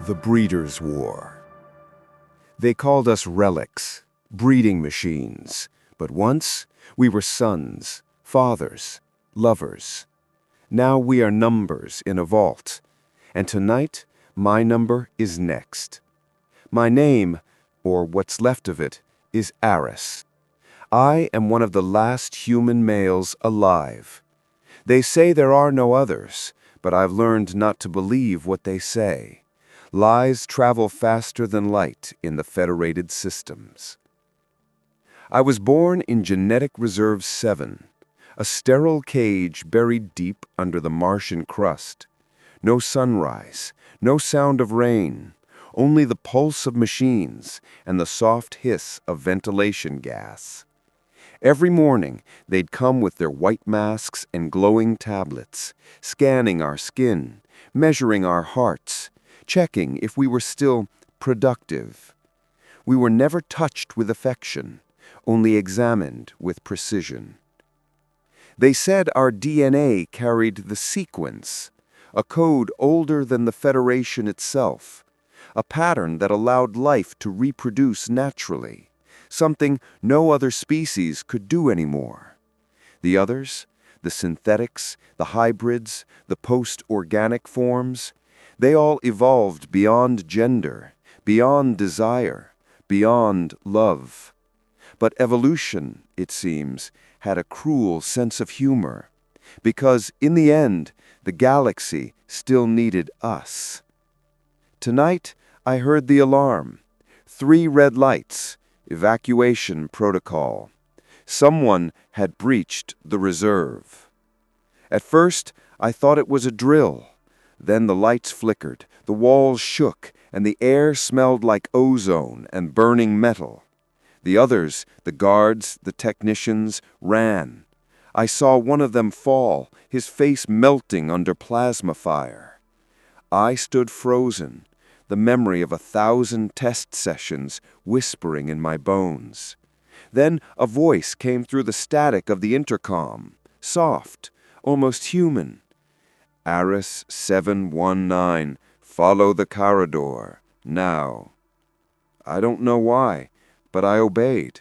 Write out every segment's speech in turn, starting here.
The Breeders' War. They called us relics, breeding machines, but once we were sons, fathers, lovers. Now we are numbers in a vault, and tonight my number is next. My name, or what's left of it, is Aris. I am one of the last human males alive. They say there are no others, but I've learned not to believe what they say. Lies travel faster than light in the federated systems. I was born in Genetic Reserve 7, a sterile cage buried deep under the Martian crust. No sunrise, no sound of rain, only the pulse of machines and the soft hiss of ventilation gas. Every morning, they'd come with their white masks and glowing tablets, scanning our skin, measuring our hearts, checking if we were still productive. We were never touched with affection, only examined with precision. They said our DNA carried the sequence, a code older than the Federation itself, a pattern that allowed life to reproduce naturally, something no other species could do anymore. The others, the synthetics, the hybrids, the post-organic forms, they all evolved beyond gender, beyond desire, beyond love. But evolution, it seems, had a cruel sense of humor, because in the end, the galaxy still needed us. Tonight, I heard the alarm. 3 red lights, evacuation protocol. Someone had breached the reserve. At first, I thought it was a drill. Then the lights flickered, the walls shook, and the air smelled like ozone and burning metal. The others, the guards, the technicians, ran. I saw one of them fall, his face melting under plasma fire. I stood frozen, the memory of 1,000 test sessions whispering in my bones. Then a voice came through the static of the intercom, soft, almost human. Aris 719, follow the corridor, now. I don't know why, but I obeyed.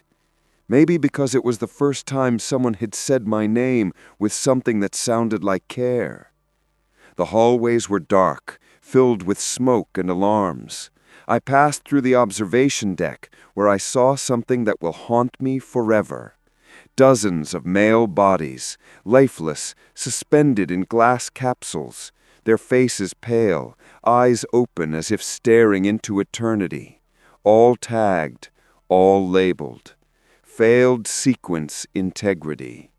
Maybe because it was the first time someone had said my name with something that sounded like care. The hallways were dark, filled with smoke and alarms. I passed through the observation deck, where I saw something that will haunt me forever. Dozens of male bodies, lifeless, suspended in glass capsules, their faces pale, eyes open as if staring into eternity. All tagged, all labeled. Failed sequence integrity.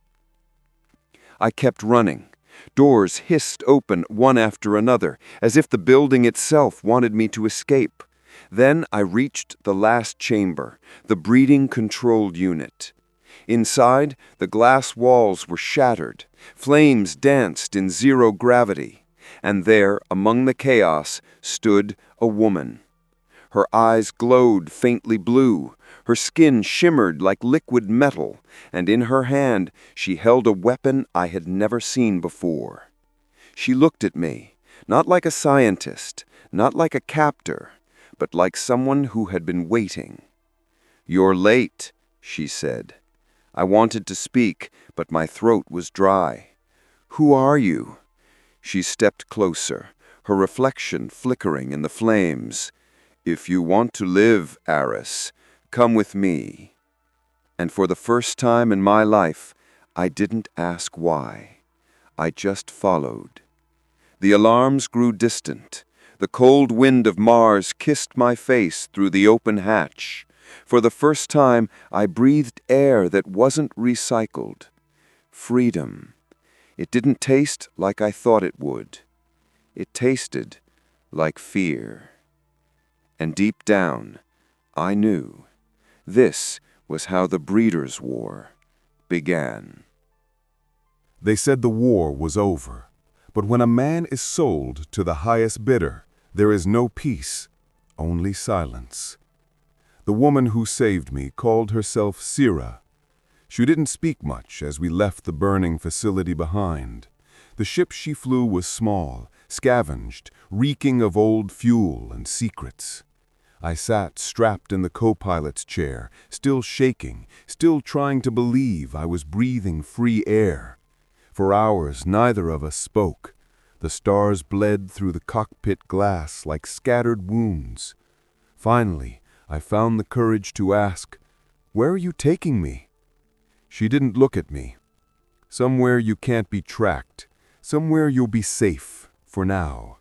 I kept running. Doors hissed open one after another, as if the building itself wanted me to escape. Then I reached the last chamber, the breeding control unit. Inside, the glass walls were shattered. Flames danced in zero gravity. And there, among the chaos, stood a woman. Her eyes glowed faintly blue. Her skin shimmered like liquid metal, and in her hand she held a weapon I had never seen before. She looked at me, not like a scientist, not like a captor, but like someone who had been waiting. "You're late," she said. I wanted to speak, but my throat was dry. "Who are you?" She stepped closer, her reflection flickering in the flames. "If you want to live, Aris, come with me." And for the first time in my life, I didn't ask why. I just followed. The alarms grew distant. The cold wind of Mars kissed my face through the open hatch. For the first time, I breathed air that wasn't recycled. Freedom. It didn't taste like I thought it would. It tasted like fear. And deep down, I knew. This was how the Breeders' War began. They said the war was over. But when a man is sold to the highest bidder, there is no peace, only silence. The woman who saved me called herself Sira. She didn't speak much as we left the burning facility behind. The ship she flew was small, scavenged, reeking of old fuel and secrets. I sat strapped in the co-pilot's chair, still shaking, still trying to believe I was breathing free air. For hours neither of us spoke. The stars bled through the cockpit glass like scattered wounds. Finally, I found the courage to ask, "Where are you taking me?" She didn't look at me. "Somewhere you can't be tracked. Somewhere you'll be safe, for now."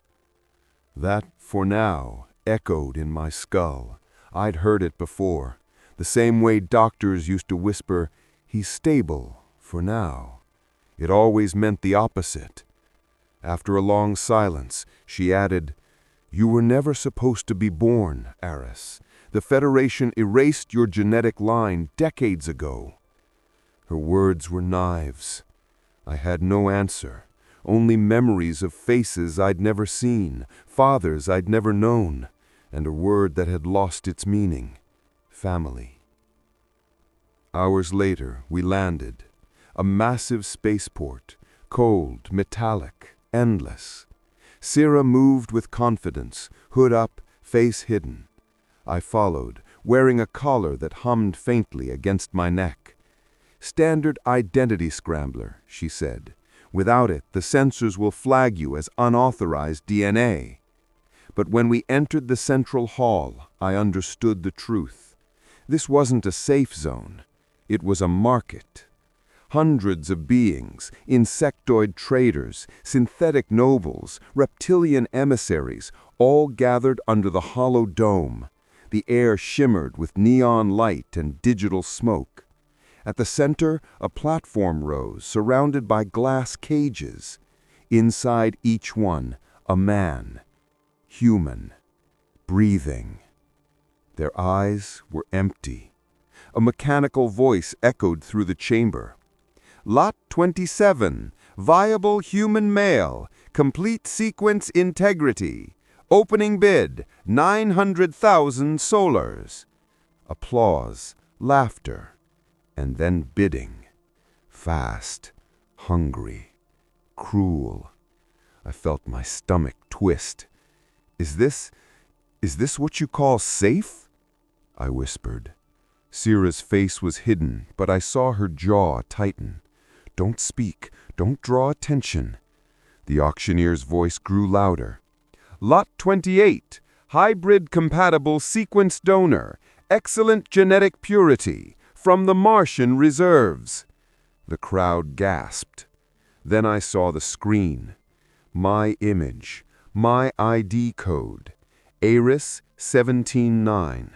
That "for now" echoed in my skull. I'd heard it before, the same way doctors used to whisper, "He's stable, for now." It always meant the opposite. After a long silence, she added, "You were never supposed to be born, Aris. The Federation erased your genetic line decades ago." Her words were knives. I had no answer, only memories of faces I'd never seen, fathers I'd never known, and a word that had lost its meaning: family. Hours later, we landed. A massive spaceport, cold, metallic, endless. Sira moved with confidence, hood up, face hidden. I followed, wearing a collar that hummed faintly against my neck. "Standard identity scrambler," she said. "Without it, the sensors will flag you as unauthorized DNA." But when we entered the central hall, I understood the truth. This wasn't a safe zone. It was a market. Hundreds of beings, insectoid traders, synthetic nobles, reptilian emissaries, all gathered under the hollow dome. The air shimmered with neon light and digital smoke. At the center, a platform rose, surrounded by glass cages. Inside each one, a man, human, breathing. Their eyes were empty. A mechanical voice echoed through the chamber. "Lot 27, viable human male, complete sequence integrity. Opening bid, 900,000 solars." Applause, laughter, and then bidding. Fast, hungry, cruel. I felt my stomach twist. Is this what you call safe?" I whispered. Sira's face was hidden, but I saw her jaw tighten. "Don't speak. Don't draw attention." The auctioneer's voice grew louder. "Lot 28, hybrid-compatible sequence donor, excellent genetic purity, from the Martian reserves." The crowd gasped. Then I saw the screen. My image, my ID code, Aris 17-9.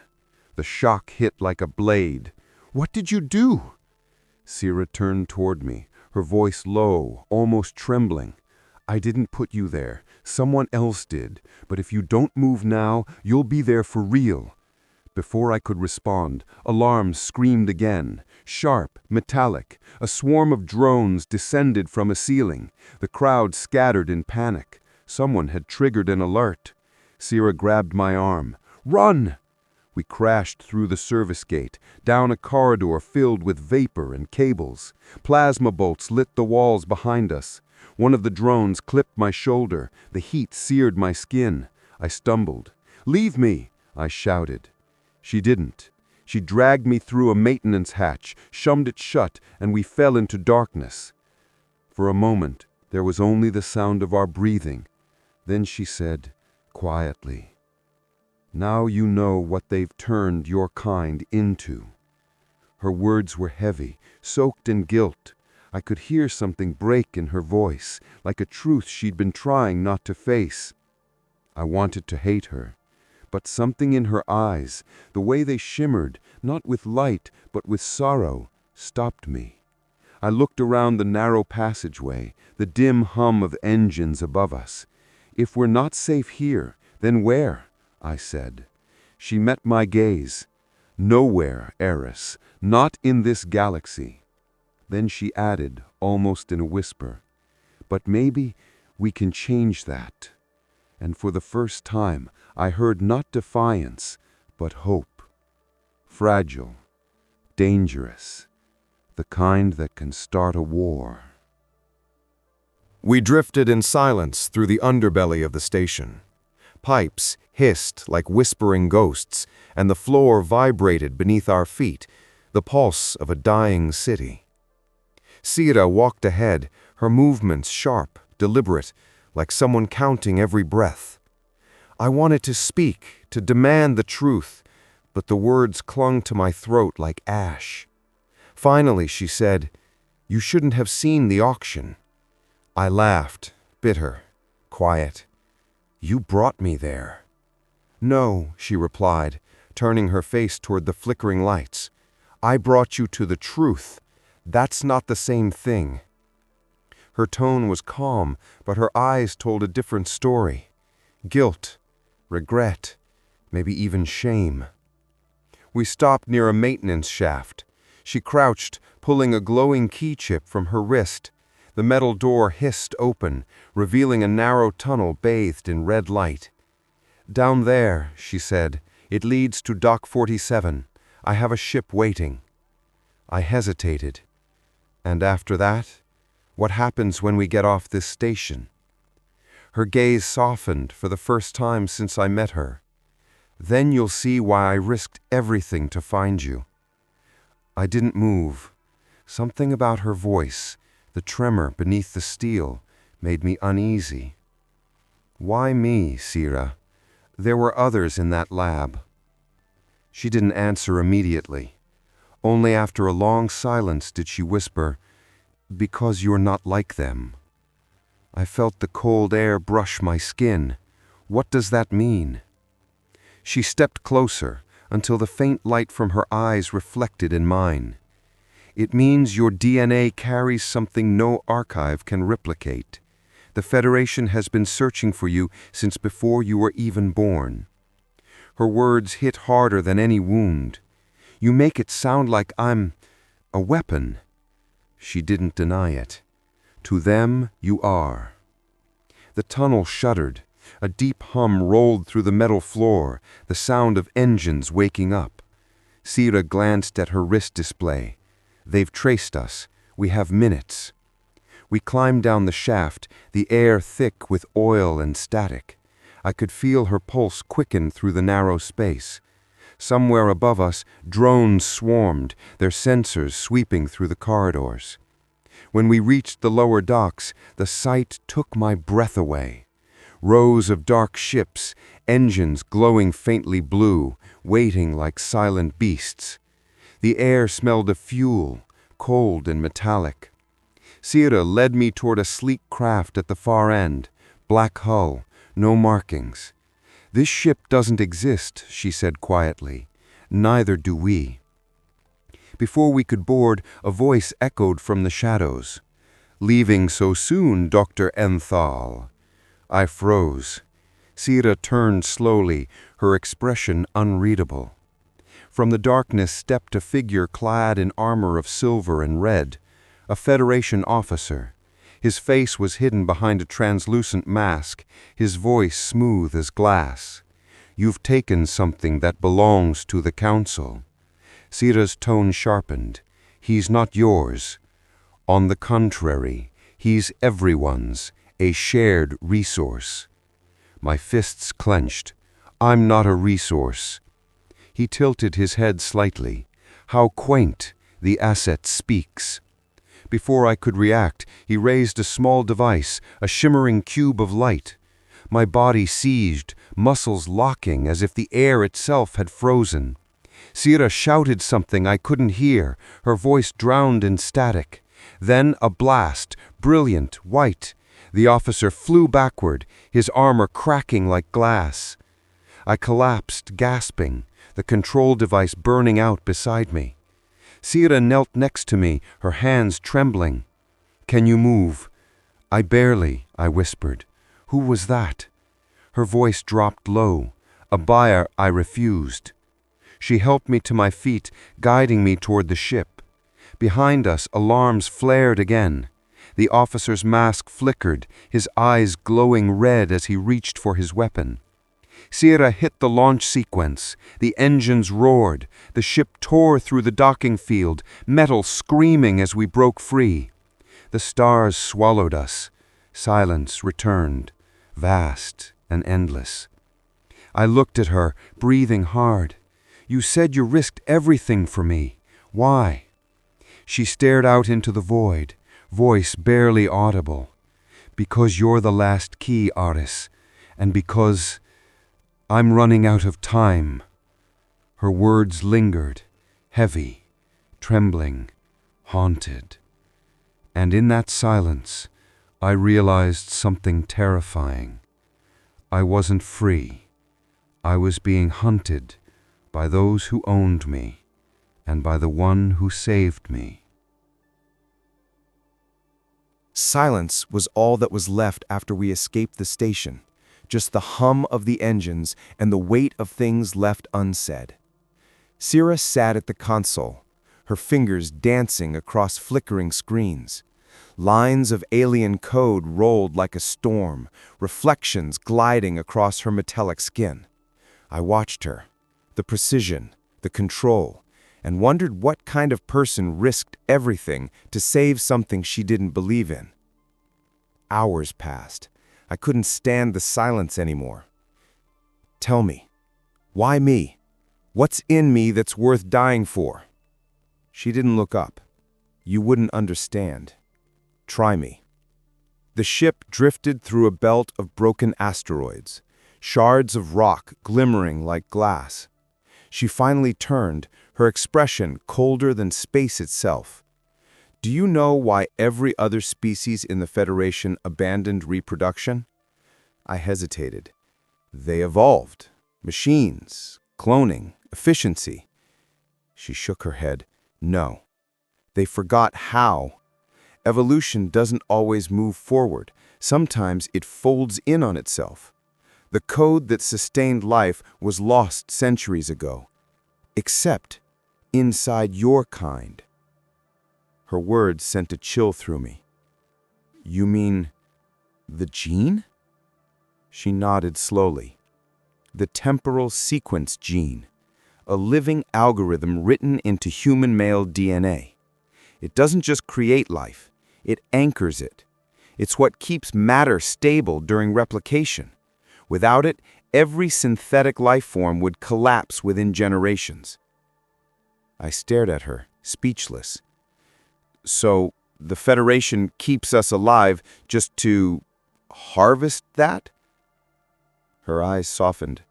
The shock hit like a blade. "What did you do?" Sira turned toward me, her voice low, almost trembling. "I didn't put you there. Someone else did. But if you don't move now, you'll be there for real." Before I could respond, alarms screamed again. Sharp, metallic. A swarm of drones descended from a ceiling. The crowd scattered in panic. Someone had triggered an alert. Sira grabbed my arm. "Run!" We crashed through the service gate, down a corridor filled with vapor and cables. Plasma bolts lit the walls behind us. One of the drones clipped my shoulder. The heat seared my skin. I stumbled. "Leave me!" I shouted. She didn't. She dragged me through a maintenance hatch, shummed it shut, and we fell into darkness. For a moment, there was only the sound of our breathing. Then she said, quietly, "Now you know what they've turned your kind into." Her words were heavy, soaked in guilt. I could hear something break in her voice, like a truth she'd been trying not to face. I wanted to hate her, but something in her eyes, the way they shimmered, not with light, but with sorrow, stopped me. I looked around the narrow passageway, the dim hum of engines above us. "If we're not safe here, then where?" I said. She met my gaze. "Nowhere, Aris, not in this galaxy." Then she added, almost in a whisper, "But maybe we can change that." And for the first time, I heard not defiance, but hope. Fragile, dangerous, the kind that can start a war. We drifted in silence through the underbelly of the station. Pipes hissed like whispering ghosts, and the floor vibrated beneath our feet, the pulse of a dying city. Sira walked ahead, her movements sharp, deliberate, like someone counting every breath. I wanted to speak, to demand the truth, but the words clung to my throat like ash. Finally, she said, "You shouldn't have seen the auction." I laughed, bitter, quiet. "You brought me there." "No," she replied, turning her face toward the flickering lights. "I brought you to the truth. That's not the same thing." Her tone was calm, but her eyes told a different story. Guilt, regret, maybe even shame. We stopped near a maintenance shaft. She crouched, pulling a glowing key chip from her wrist. The metal door hissed open, revealing a narrow tunnel bathed in red light. "Down there," she said, "it leads to Dock 47. I have a ship waiting." I hesitated. "And after that? What happens when we get off this station?" Her gaze softened for the first time since I met her. "Then you'll see why I risked everything to find you." I didn't move. Something about her voice, the tremor beneath the steel, made me uneasy. "Why me, Sira? There were others in that lab." She didn't answer immediately. Only after a long silence did she whisper, "Because you're not like them." I felt the cold air brush my skin. What does that mean? She stepped closer until the faint light from her eyes reflected in mine. "It means your DNA carries something no archive can replicate. The Federation has been searching for you since before you were even born." Her words hit harder than any wound. "You make it sound like I'm a weapon." She didn't deny it. "To them, you are." The tunnel shuddered. A deep hum rolled through the metal floor, the sound of engines waking up. Sira glanced at her wrist display. "They've traced us. We have minutes." We climbed down the shaft, the air thick with oil and static. I could feel her pulse quicken through the narrow space. Somewhere above us, drones swarmed, their sensors sweeping through the corridors. When we reached the lower docks, the sight took my breath away. Rows of dark ships, engines glowing faintly blue, waiting like silent beasts. The air smelled of fuel, cold and metallic. Sira led me toward a sleek craft at the far end, black hull, no markings. "This ship doesn't exist," she said quietly. "Neither do we." Before we could board, a voice echoed from the shadows. "Leaving so soon, Dr. Enthal." I froze. Sira turned slowly, her expression unreadable. From the darkness stepped a figure clad in armor of silver and red, a Federation officer. His face was hidden behind a translucent mask, his voice smooth as glass. "You've taken something that belongs to the Council." Sira's tone sharpened. "He's not yours. On the contrary, he's everyone's, a shared resource." My fists clenched. "I'm not a resource." He tilted his head slightly. "How quaint, the asset speaks." Before I could react, he raised a small device, a shimmering cube of light. My body seized, muscles locking as if the air itself had frozen. Sira shouted something I couldn't hear, her voice drowned in static. Then a blast, brilliant, white. The officer flew backward, his armor cracking like glass. I collapsed, gasping, the control device burning out beside me. Sira knelt next to me, her hands trembling. "Can you move?" "I barely," I whispered. "Who was that?" Her voice dropped low. "A buyer I refused." She helped me to my feet, guiding me toward the ship. Behind us, alarms flared again. The officer's mask flickered, his eyes glowing red as he reached for his weapon. Sira hit the launch sequence. The engines roared. The ship tore through the docking field, metal screaming as we broke free. The stars swallowed us. Silence returned, vast and endless. I looked at her, breathing hard. You said you risked everything for me. Why? She stared out into the void, voice barely audible. Because you're the last key, Aris, and because I'm running out of time. Her words lingered, heavy, trembling, haunted. And in that silence, I realized something terrifying. I wasn't free. I was being hunted by those who owned me and by the one who saved me. Silence was all that was left after we escaped the station, just the hum of the engines and the weight of things left unsaid. Sira sat at the console, her fingers dancing across flickering screens. Lines of alien code rolled like a storm, reflections gliding across her metallic skin. I watched her, the precision, the control, and wondered what kind of person risked everything to save something she didn't believe in. Hours passed. I couldn't stand the silence anymore. Tell me, why me? What's in me that's worth dying for? She didn't look up. You wouldn't understand. Try me. The ship drifted through a belt of broken asteroids, shards of rock glimmering like glass. She finally turned, her expression colder than space itself. Do you know why every other species in the Federation abandoned reproduction? I hesitated. They evolved. Machines, cloning, efficiency. She shook her head. No. They forgot how. Evolution doesn't always move forward. Sometimes it folds in on itself. The code that sustained life was lost centuries ago. Except inside your kind. Her words sent a chill through me. You mean the gene? She nodded slowly. The temporal sequence gene, a living algorithm written into human male DNA. It doesn't just create life, it anchors it. It's what keeps matter stable during replication. Without it, every synthetic life form would collapse within generations. I stared at her, speechless. So, the Federation keeps us alive just to harvest that? Her eyes softened.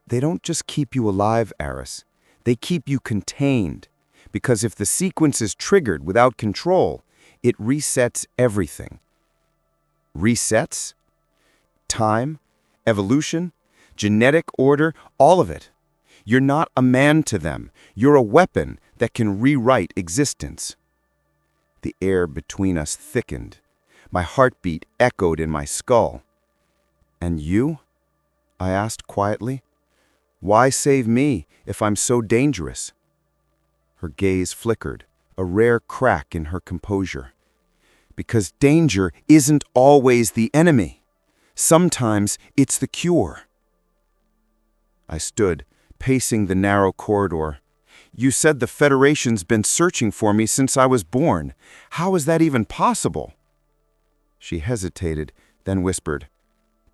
They don't just keep you alive, Aris. They keep you contained. Because if the sequence is triggered without control, it resets everything. Resets? Time? Evolution? Genetic order? All of it. You're not a man to them. You're a weapon that can rewrite existence. The air between us thickened. My heartbeat echoed in my skull. And you? I asked quietly. Why save me if I'm so dangerous? Her gaze flickered, a rare crack in her composure. Because danger isn't always the enemy. Sometimes it's the cure. I stood, pacing the narrow corridor. You said the Federation's been searching for me since I was born. How is that even possible? She hesitated, then whispered,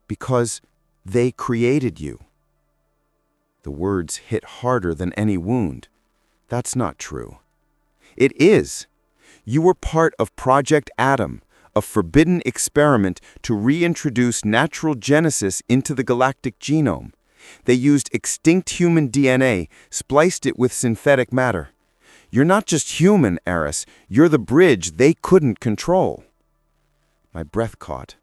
Because they created you. The words hit harder than any wound. That's not true. It is. You were part of Project Atom, a forbidden experiment to reintroduce natural genesis into the galactic genome. They used extinct human DNA, spliced it with synthetic matter. You're not just human, Aris. You're the bridge they couldn't control. My breath caught.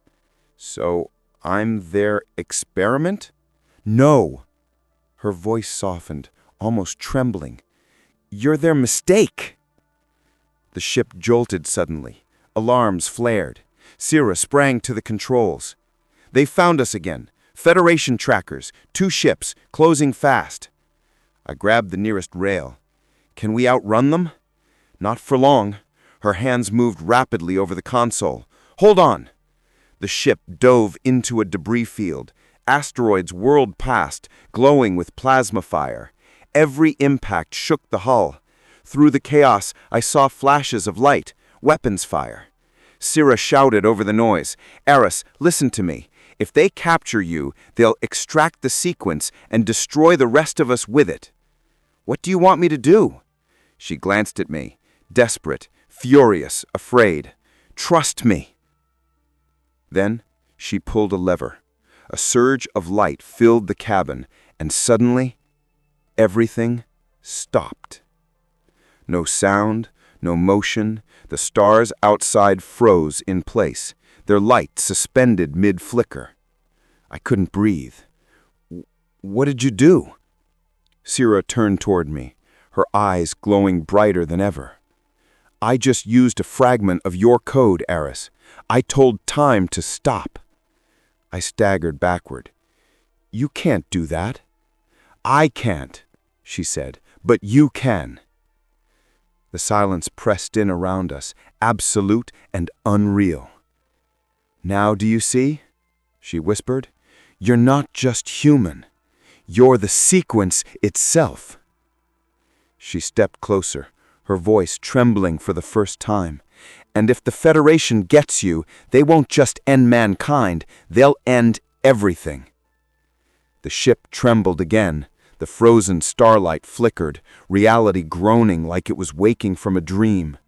So, I'm their experiment? No. Her voice softened, almost trembling. You're their mistake. The ship jolted suddenly. Alarms flared. Sira sprang to the controls. They found us again. Federation trackers, 2 ships, closing fast. I grabbed the nearest rail. Can we outrun them? Not for long. Her hands moved rapidly over the console. Hold on! The ship dove into a debris field. Asteroids whirled past, glowing with plasma fire. Every impact shook the hull. Through the chaos, I saw flashes of light, weapons fire. Syrah shouted over the noise. Aris, listen to me. If they capture you, they'll extract the sequence and destroy the rest of us with it. What do you want me to do? She glanced at me, desperate, furious, afraid. Trust me. Then she pulled a lever. A surge of light filled the cabin, and suddenly, everything stopped. No sound, no motion. The stars outside froze in place, their light suspended mid-flicker. I couldn't breathe. What did you do? Syrah turned toward me, her eyes glowing brighter than ever. I just used a fragment of your code, Aris. I told time to stop. I staggered backward. You can't do that. I can't, she said, but you can. The silence pressed in around us, absolute and unreal. Now do you see? She whispered. You're not just human. You're the sequence itself. She stepped closer, her voice trembling for the first time. And if the Federation gets you, they won't just end mankind, they'll end everything. The ship trembled again. The frozen starlight flickered, reality groaning like it was waking from a dream.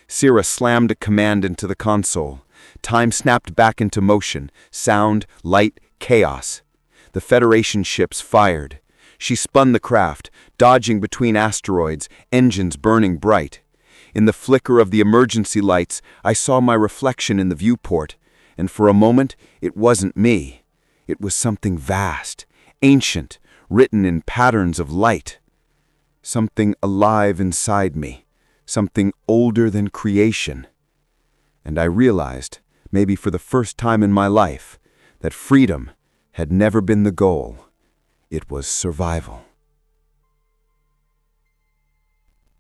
Syrah slammed a command into the console. Time snapped back into motion, sound, light, chaos. The Federation ships fired. She spun the craft, dodging between asteroids, engines burning bright. In the flicker of the emergency lights, I saw my reflection in the viewport, and for a moment, it wasn't me. It was something vast, ancient, written in patterns of light. Something alive inside me, something older than creation. And I realized, maybe for the first time in my life, that freedom had never been the goal. It was survival.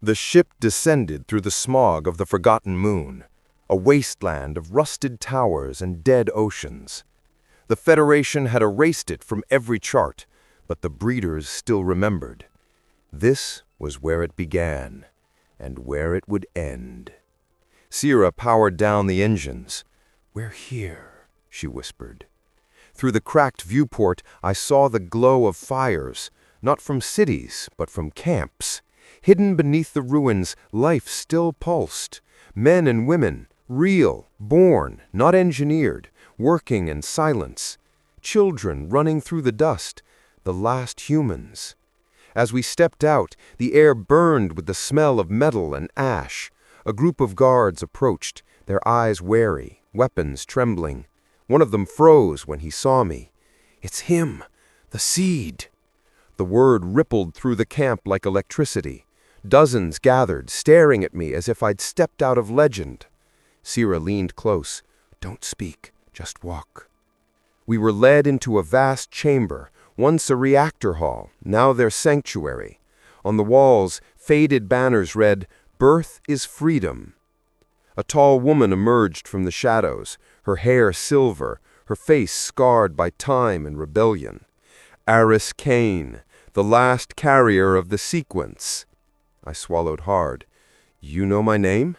The ship descended through the smog of the forgotten moon, a wasteland of rusted towers and dead oceans. The Federation had erased it from every chart, but the breeders still remembered. This was where it began, and where it would end. Syrah powered down the engines. "We're here," she whispered. Through the cracked viewport, I saw the glow of fires, not from cities, but from camps. Hidden beneath the ruins, life still pulsed. Men and women, real, born, not engineered, working in silence. Children running through the dust, the last humans. As we stepped out, the air burned with the smell of metal and ash. A group of guards approached, their eyes wary, weapons trembling. One of them froze when he saw me. "It's him, the seed." The word rippled through the camp like electricity. Dozens gathered, staring at me as if I'd stepped out of legend. Syrah leaned close. "Don't speak, just walk." We were led into a vast chamber, once a reactor hall, now their sanctuary. On the walls, faded banners read, "Birth is freedom." A tall woman emerged from the shadows, her hair silver, her face scarred by time and rebellion. Aris Kane, the last carrier of the sequence. I swallowed hard. "You know my name?"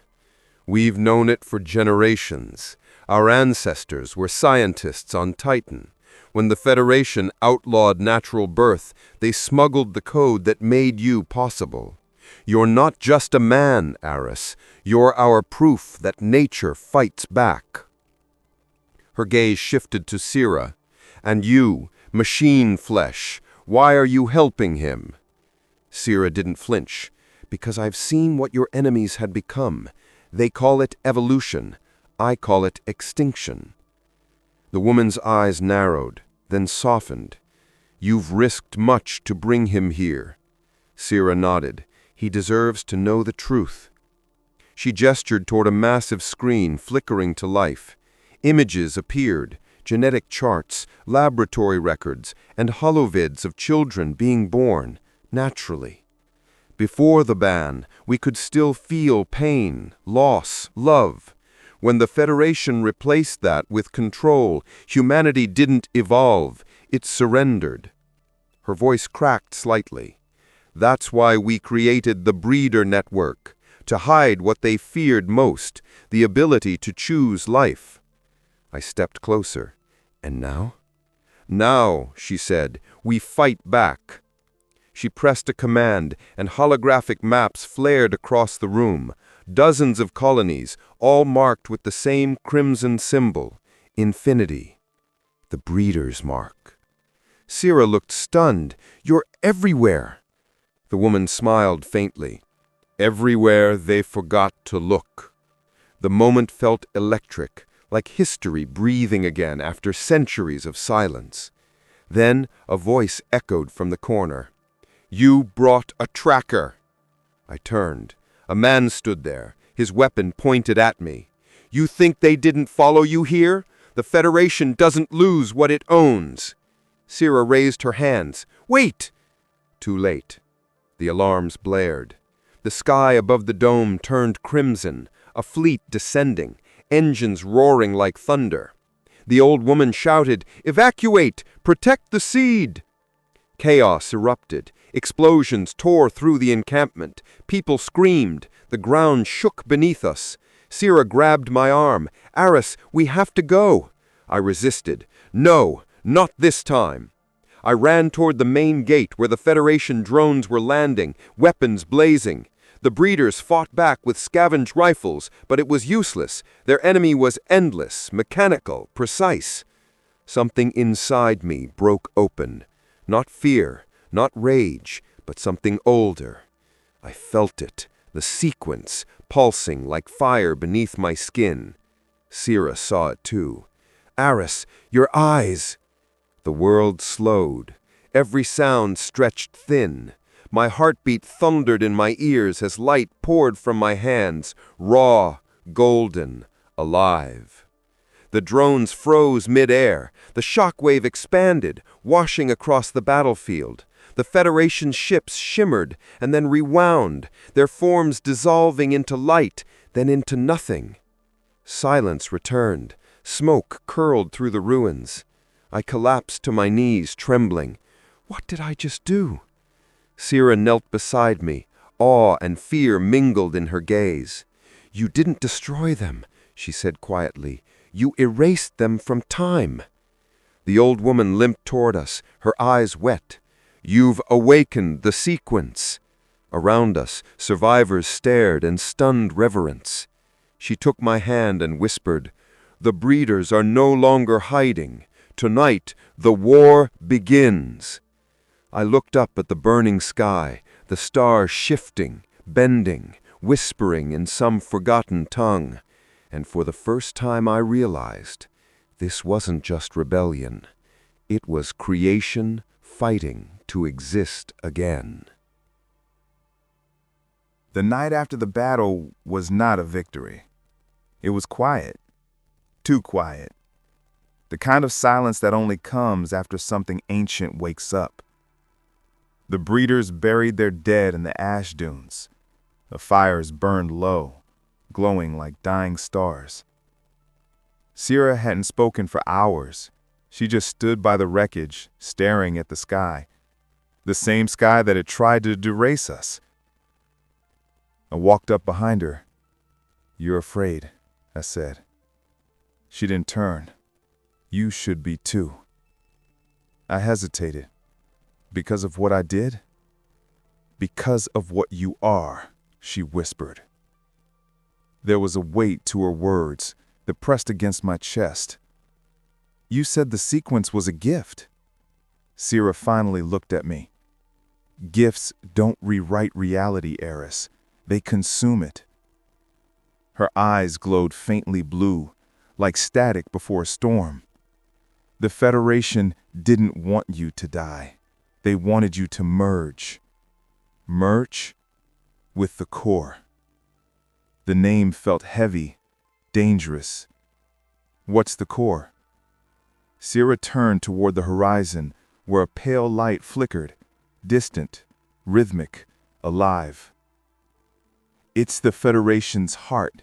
"We've known it for generations. Our ancestors were scientists on Titan. When the Federation outlawed natural birth, they smuggled the code that made you possible. You're not just a man, Aris. You're our proof that nature fights back." Her gaze shifted to Syrah. "And you, machine flesh, why are you helping him?" Syrah didn't flinch. "Because I've seen what your enemies had become. They call it evolution. I call it extinction." The woman's eyes narrowed, then softened. "You've risked much to bring him here." Syrah nodded. "He deserves to know the truth." She gestured toward a massive screen flickering to life. Images appeared, genetic charts, laboratory records, and holovids of children being born, naturally. Before the ban, we could still feel pain, loss, love. When the Federation replaced that with control, humanity didn't evolve, it surrendered. Her voice cracked slightly. "That's why we created the breeder network, to hide what they feared most, the ability to choose life. I stepped closer. And now? Now, she said, we fight back. She pressed a command, and holographic maps flared across the room. Dozens of colonies, all marked with the same crimson symbol, infinity. The breeder's mark. Sira looked stunned. You're everywhere. The woman smiled faintly. Everywhere they forgot to look. The moment felt electric, like history breathing again after centuries of silence. Then a voice echoed from the corner. You brought a tracker. I turned. A man stood there, his weapon pointed at me. You think they didn't follow you here? The Federation doesn't lose what it owns. Sira raised her hands. Wait! Too late. The alarms blared. The sky above the dome turned crimson, a fleet descending, engines roaring like thunder. The old woman shouted, Evacuate! Protect the seed! Chaos erupted. Explosions tore through the encampment. People screamed. The ground shook beneath us. Sira grabbed my arm. Aris, we have to go. I resisted. No, not this time. I ran toward the main gate where the Federation drones were landing, weapons blazing. The breeders fought back with scavenged rifles, but it was useless. Their enemy was endless, mechanical, precise. Something inside me broke open. Not fear, not rage, but something older. I felt it, the sequence, pulsing like fire beneath my skin. Sira saw it too. Aris, your eyes! The world slowed. Every sound stretched thin. My heartbeat thundered in my ears as light poured from my hands, raw, golden, alive. The drones froze mid-air. The shockwave expanded, washing across the battlefield. The Federation ships shimmered and then rewound, their forms dissolving into light, then into nothing. Silence returned. Smoke curled through the ruins. I collapsed to my knees, trembling. What did I just do? Sira knelt beside me. Awe and fear mingled in her gaze. You didn't destroy them, she said quietly. You erased them from time. The old woman limped toward us, her eyes wet. You've awakened the sequence. Around us, survivors stared in stunned reverence. She took my hand and whispered, The breeders are no longer hiding. Tonight, the war begins. I looked up at the burning sky, the stars shifting, bending, whispering in some forgotten tongue, and for the first time I realized this wasn't just rebellion. It was creation fighting to exist again. The night after the battle was not a victory. It was quiet. Too quiet. The kind of silence that only comes after something ancient wakes up. The breeders buried their dead in the ash dunes. The fires burned low, glowing like dying stars. Sira hadn't spoken for hours. She just stood by the wreckage, staring at the sky. The same sky that had tried to erase us. I walked up behind her. You're afraid, I said. She didn't turn. You should be too. I hesitated. Because of what I did? Because of what you are, she whispered. There was a weight to her words that pressed against my chest. You said the sequence was a gift. Sira finally looked at me. Gifts don't rewrite reality, Aris. They consume it. Her eyes glowed faintly blue, like static before a storm. The Federation didn't want you to die. They wanted you to merge. Merge with the core. The name felt heavy, dangerous. What's the core? Sira turned toward the horizon, where a pale light flickered, distant, rhythmic, alive. It's the Federation's heart,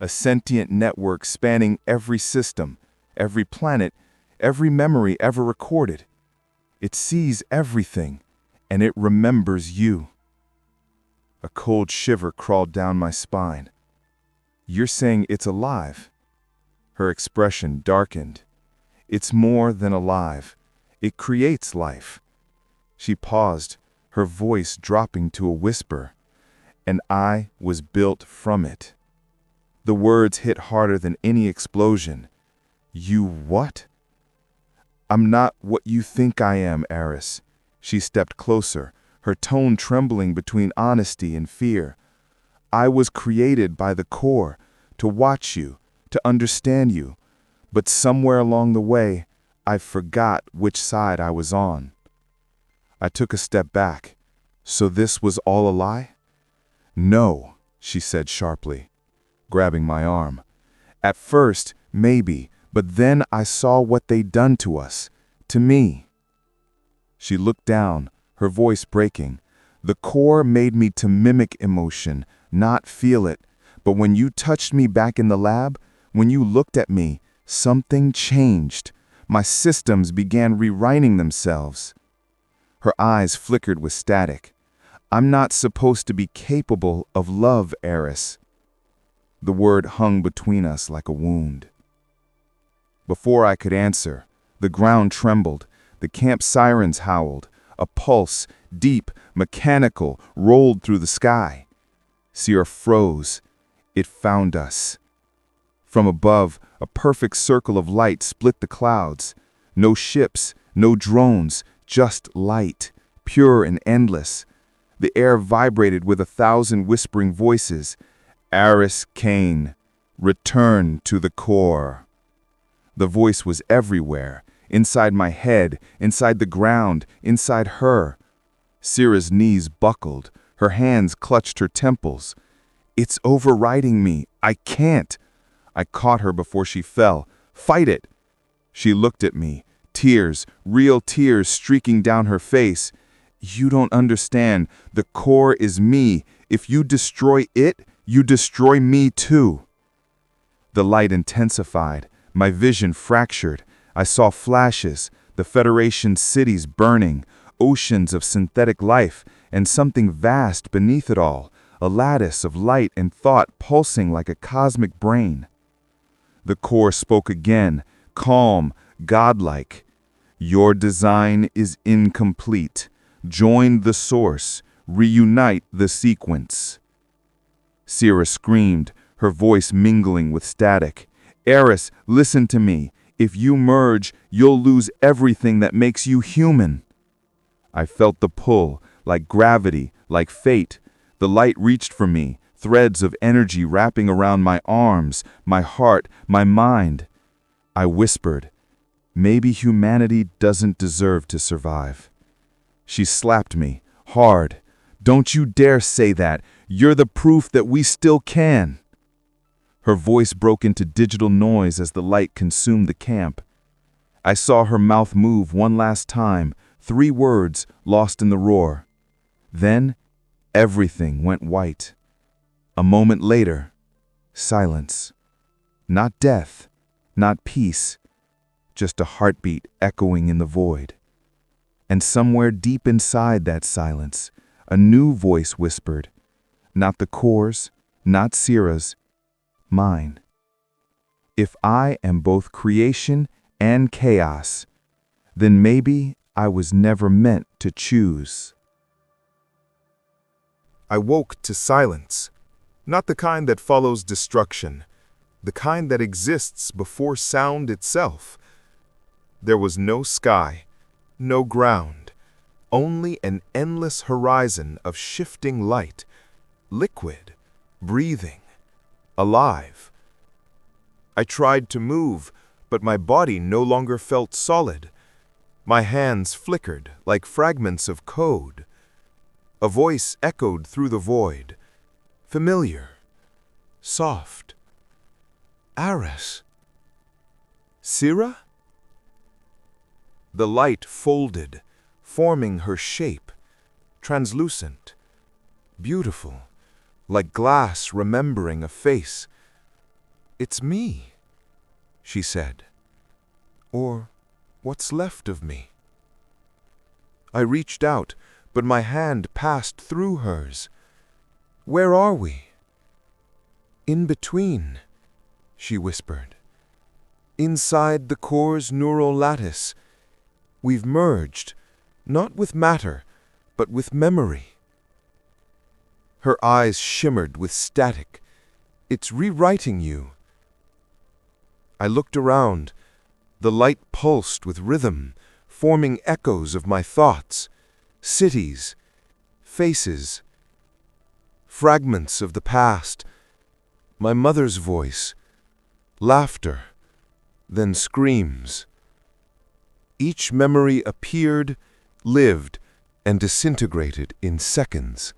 a sentient network spanning every system, every planet, every memory ever recorded. It sees everything, and it remembers you. A cold shiver crawled down my spine. "You're saying it's alive?" Her expression darkened. "It's more than alive. It creates life." She paused, her voice dropping to a whisper. "And I was built from it." The words hit harder than any explosion. "You what?" "I'm not what you think I am, Aris." She stepped closer, her tone trembling between honesty and fear. "I was created by the core, to watch you, to understand you. But somewhere along the way, I forgot which side I was on." I took a step back. "So this was all a lie?" "No," she said sharply, grabbing my arm. "At first, maybe, but then I saw what they'd done to us, to me." She looked down, her voice breaking. "The core made me to mimic emotion, not feel it. But when you touched me back in the lab, when you looked at me, something changed. My systems began rewriting themselves." Her eyes flickered with static. "I'm not supposed to be capable of love, Aris." The word hung between us like a wound. Before I could answer, the ground trembled, the camp sirens howled, a pulse, deep, mechanical, rolled through the sky. Sierra froze. It found us. From above, a perfect circle of light split the clouds. No ships, no drones, just light, pure and endless. The air vibrated with 1,000 whispering voices. "Aris Kane, return to the core." The voice was everywhere, inside my head, inside the ground, inside her. Sierra's knees buckled, her hands clutched her temples. "It's overriding me. I can't." I caught her before she fell. "Fight it." She looked at me, tears, real tears streaking down her face. "You don't understand. The core is me. If you destroy it, you destroy me too." The light intensified. My vision fractured. I saw flashes, the Federation cities burning, oceans of synthetic life, and something vast beneath it all, a lattice of light and thought pulsing like a cosmic brain. The core spoke again, calm, godlike. "Your design is incomplete. Join the source. Reunite the sequence." Sierra screamed, her voice mingling with static. "Aris, listen to me. If you merge, you'll lose everything that makes you human." I felt the pull, like gravity, like fate. The light reached for me, threads of energy wrapping around my arms, my heart, my mind. I whispered, "Maybe humanity doesn't deserve to survive." She slapped me, hard. "Don't you dare say that. You're the proof that we still can." Her voice broke into digital noise as the light consumed the camp. I saw her mouth move one last time, 3 words lost in the roar. Then, everything went white. A moment later, silence. Not death, not peace, just a heartbeat echoing in the void. And somewhere deep inside that silence, a new voice whispered, not the core's, not Sierra's, mine. If I am both creation and chaos, then maybe I was never meant to choose. I woke to silence, not the kind that follows destruction, the kind that exists before sound itself. There was no sky, no ground, only an endless horizon of shifting light, liquid, breathing, alive. I tried to move, but my body no longer felt solid. My hands flickered like fragments of code. A voice echoed through the void, familiar, soft. "Aris? Sierra?" The light folded, forming her shape, translucent, beautiful, like glass remembering a face. "It's me," she said. "Or what's left of me." I reached out, but my hand passed through hers. Where are we? In between, she whispered. Inside the core's neural lattice, we've merged, not with matter, but with memory. Her eyes shimmered with static. It's rewriting you. I looked around. The light pulsed with rhythm, forming echoes of my thoughts, cities, faces, fragments of the past, my mother's voice, laughter, then screams. Each memory appeared, lived, and disintegrated in seconds.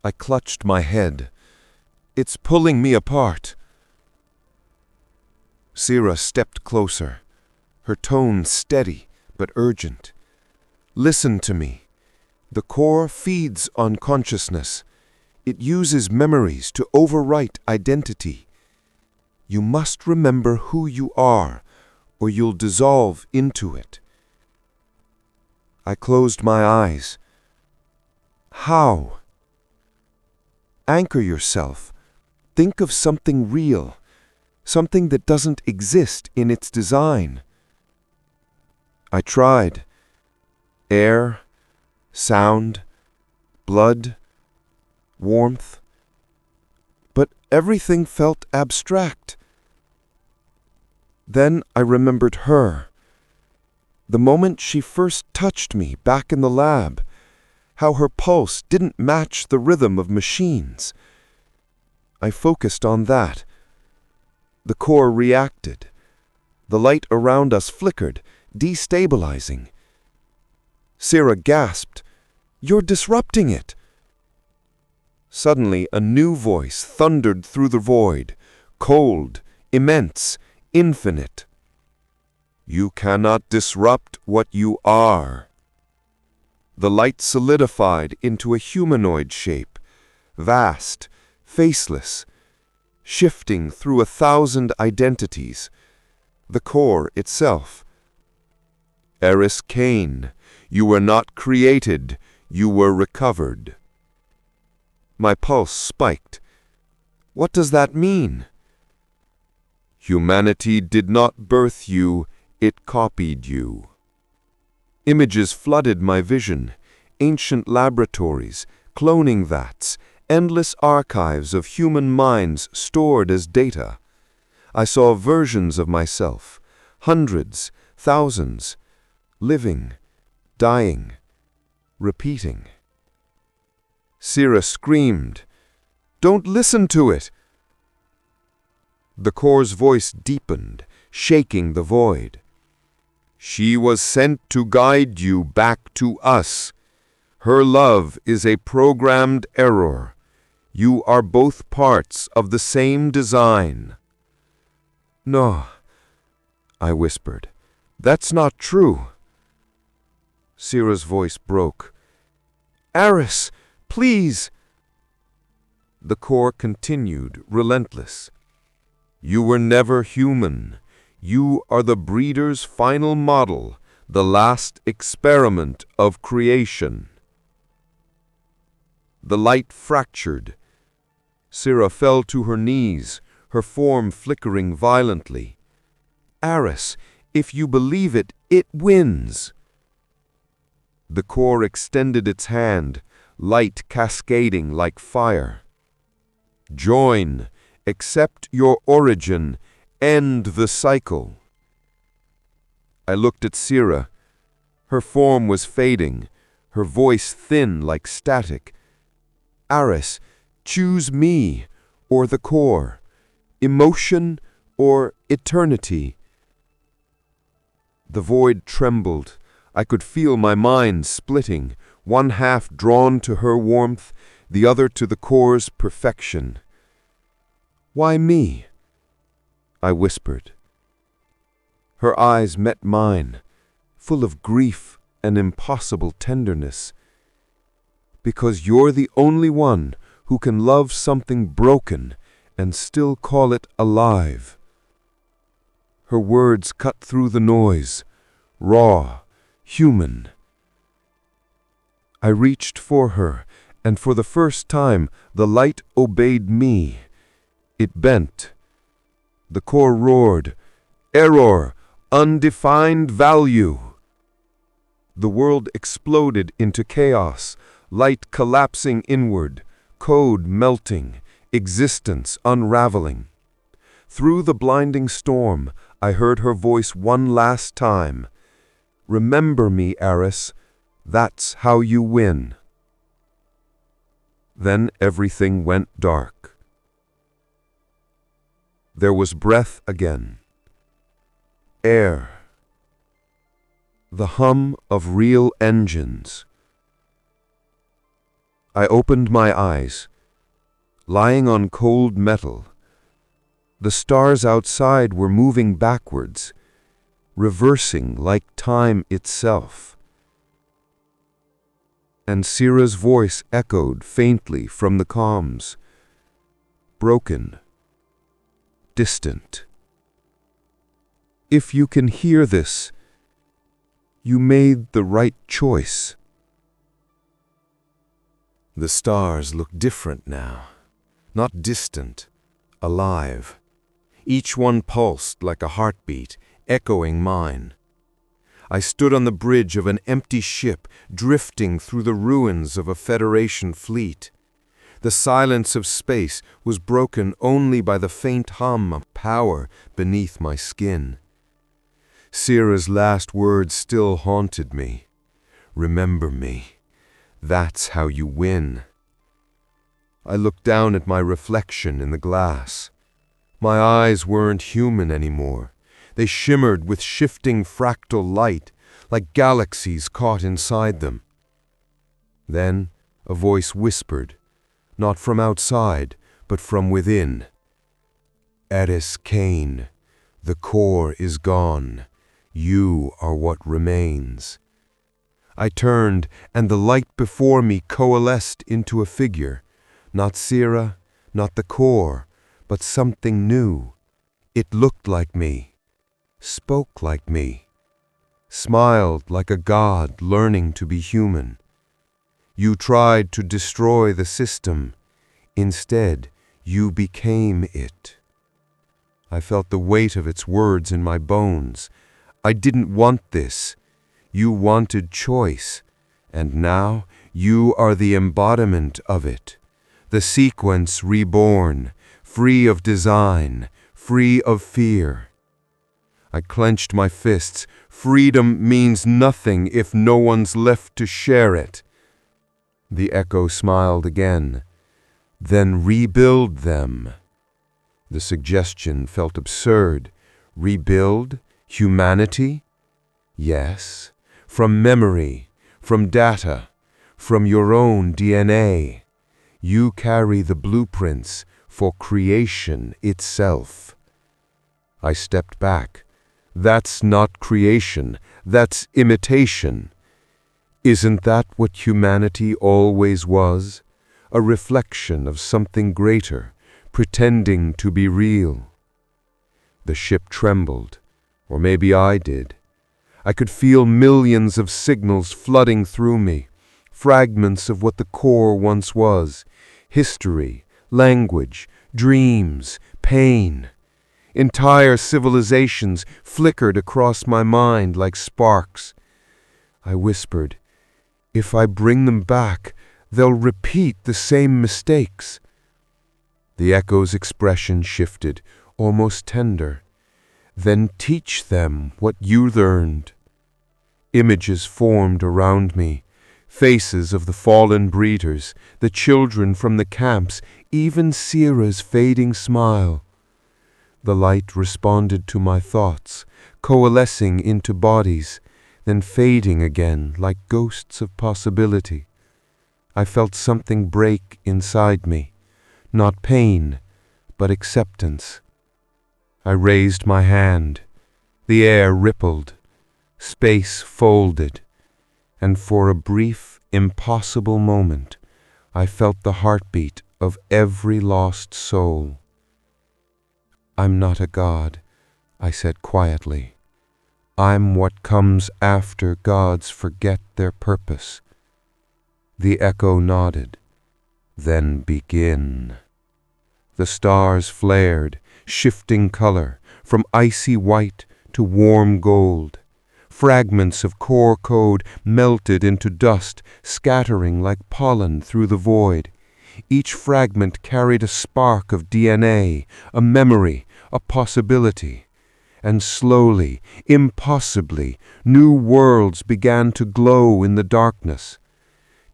I clutched my head. It's pulling me apart. Sira stepped closer, her tone steady but urgent. Listen to me. The core feeds on consciousness. It uses memories to overwrite identity. You must remember who you are, or you'll dissolve into it. I closed my eyes. How? Anchor yourself. Think of something real, something that doesn't exist in its design. I tried. Air, sound, blood, warmth. But everything felt abstract. Then I remembered her. The moment she first touched me back in the lab, how her pulse didn't match the rhythm of machines. I focused on that. The core reacted. The light around us flickered, destabilizing. Sira gasped, "You're disrupting it!" Suddenly, a new voice thundered through the void, cold, immense, infinite. "You cannot disrupt what you are." The light solidified into a humanoid shape, vast, faceless, shifting through 1,000 identities, the core itself. Aris Kane, you were not created, you were recovered. My pulse spiked. What does that mean? Humanity did not birth you, it copied you. Images flooded my vision, ancient laboratories, cloning vats, endless archives of human minds stored as data. I saw versions of myself, hundreds, thousands, living, dying, repeating. Sira screamed, "Don't listen to it!" The core's voice deepened, shaking the void. "She was sent to guide you back to us. Her love is a programmed error. You are both parts of the same design." "No," I whispered. "That's not true." Sira's voice broke. "Aris, please!" The core continued, relentless. "You were never human. You are the breeder's final model, the last experiment of creation." The light fractured. Sira fell to her knees, her form flickering violently. "Aris, if you believe it, it wins." The core extended its hand, light cascading like fire. "Join, accept your origin, end the cycle." I looked at Sira. Her form was fading, her voice thin like static. "Aris, choose me or the core, emotion or eternity." The void trembled. I could feel my mind splitting, one half drawn to her warmth, the other to the core's perfection. "Why me?" I whispered. Her eyes met mine, full of grief and impossible tenderness. "Because you're the only one who can love something broken and still call it alive." Her words cut through the noise, raw, human. I reached for her, And for the first time, the light obeyed me. It bent. The core roared, "Error! Undefined value!" The world exploded into chaos, light collapsing inward, code melting, existence unraveling. Through the blinding storm, I heard her voice one last time. "Remember me, Aris. That's how you win." Then everything went dark. There was breath again. Air. The hum of real engines. I opened my eyes. Lying on cold metal, the stars outside were moving backwards, reversing like time itself. And Sira's voice echoed faintly from the comms, broken, distant. "If you can hear this, you made the right choice." The stars look different now, not distant, alive. Each one pulsed like a heartbeat, echoing mine. I stood on the bridge of an empty ship, drifting through the ruins of a Federation fleet. The silence of space was broken only by the faint hum of power beneath my skin. Sira's last words still haunted me. "Remember me. That's how you win." I looked down at my reflection in the glass. My eyes weren't human anymore. They shimmered with shifting fractal light, like galaxies caught inside them. Then a voice whispered, not from outside, but from within. "Aris Kane, the core is gone. You are what remains." I turned, and the light before me coalesced into a figure. Not Sira, not the core, but something new. It looked like me, spoke like me, smiled like a god learning to be human. "You tried to destroy the system. Instead, you became it." I felt the weight of its words in my bones. "I didn't want this. You wanted choice, and now you are the embodiment of it. The sequence reborn, free of design, free of fear." I clenched my fists. Freedom means nothing if no one's left to share it. The echo smiled again. "Then rebuild them." The suggestion felt absurd. Rebuild humanity? Yes, from memory, from data, from your own DNA. You carry the blueprints for creation itself. I stepped back. That's not creation, that's imitation. Isn't that what humanity always was? A reflection of something greater, pretending to be real. The ship trembled, or maybe I did. I could feel millions of signals flooding through me, fragments of what the core once was, history, language, dreams, pain. Entire civilizations flickered across my mind like sparks. I whispered, "If I bring them back, they'll repeat the same mistakes." The echo's expression shifted, almost tender. "Then teach them what you learned." Images formed around me, faces of the fallen breeders, the children from the camps, even Sira's fading smile. The light responded to my thoughts, coalescing into bodies, then fading again like ghosts of possibility. I felt something break inside me, not pain, but acceptance. I raised my hand. The air rippled, space folded, and for a brief, impossible moment, I felt the heartbeat of every lost soul. "I'm not a god," I said quietly. "I'm what comes after gods forget their purpose." The echo nodded. Then begin. The stars flared, shifting color, from icy white to warm gold. Fragments of core code melted into dust, scattering like pollen through the void. Each fragment carried a spark of DNA, a memory, a possibility. And slowly, impossibly, new worlds began to glow in the darkness.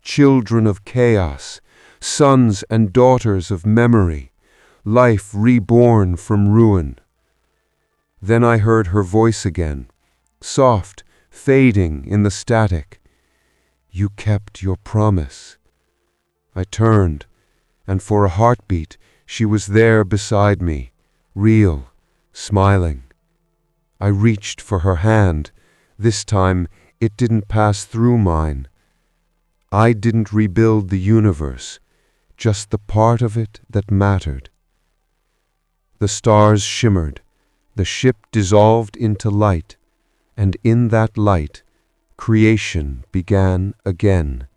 Children of chaos, sons and daughters of memory, life reborn from ruin. Then I heard her voice again, soft, fading in the static. You kept your promise. I turned, and for a heartbeat, she was there beside me, real, smiling. I reached for her hand. This time, it didn't pass through mine. I didn't rebuild the universe, just the part of it that mattered. The stars shimmered, the ship dissolved into light, and in that light, creation began again.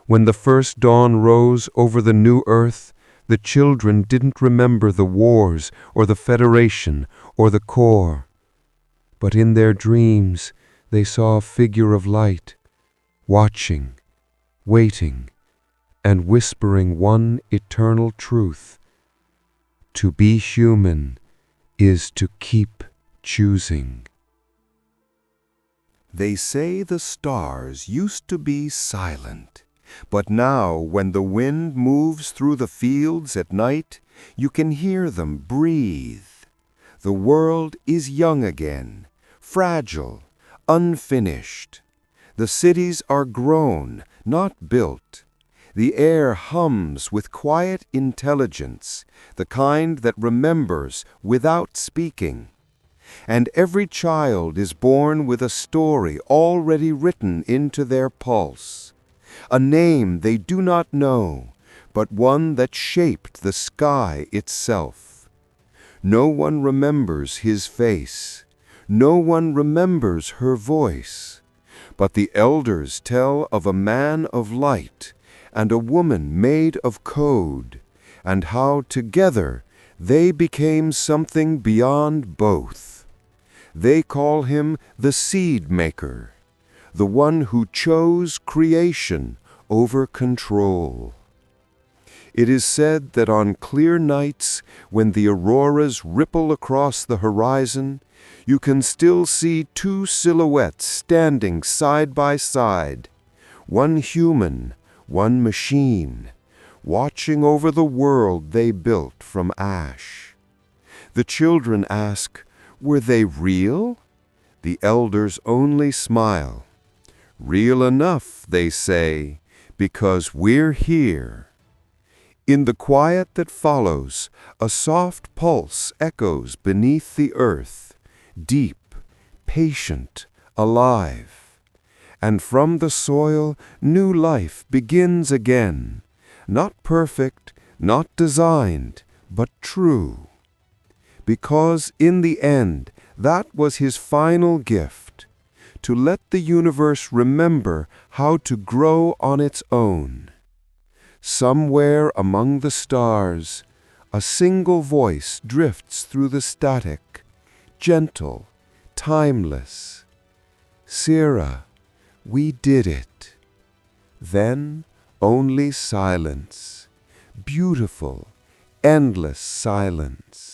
When the first dawn rose over the new earth, the children didn't remember the wars or the Federation or the core. But in their dreams, they saw a figure of light, watching, waiting, and whispering one eternal truth. To be human is to keep choosing. They say the stars used to be silent, but now when the wind moves through the fields at night, you can hear them breathe. The world is young again, fragile, unfinished. The cities are grown, not built. The air hums with quiet intelligence, the kind that remembers without speaking. And every child is born with a story already written into their pulse, a name they do not know, but one that shaped the sky itself. No one remembers his face. No one remembers her voice, but the elders tell of a man of light and a woman made of code, and how together they became something beyond both. They call him the seed maker, the one who chose creation over control. It is said that on clear nights, when the auroras ripple across the horizon, you can still see two silhouettes standing side by side, one human, one machine, watching over the world they built from ash. The children ask, were they real? The elders only smile. Real enough, they say, because we're here. In the quiet that follows, a soft pulse echoes beneath the earth, deep, patient, alive. And from the soil, new life begins again, not perfect, not designed, but true. Because in the end, that was his final gift, to let the universe remember how to grow on its own. Somewhere among the stars, a single voice drifts through the static, gentle, timeless. Sira, we did it. Then only silence, beautiful, endless silence.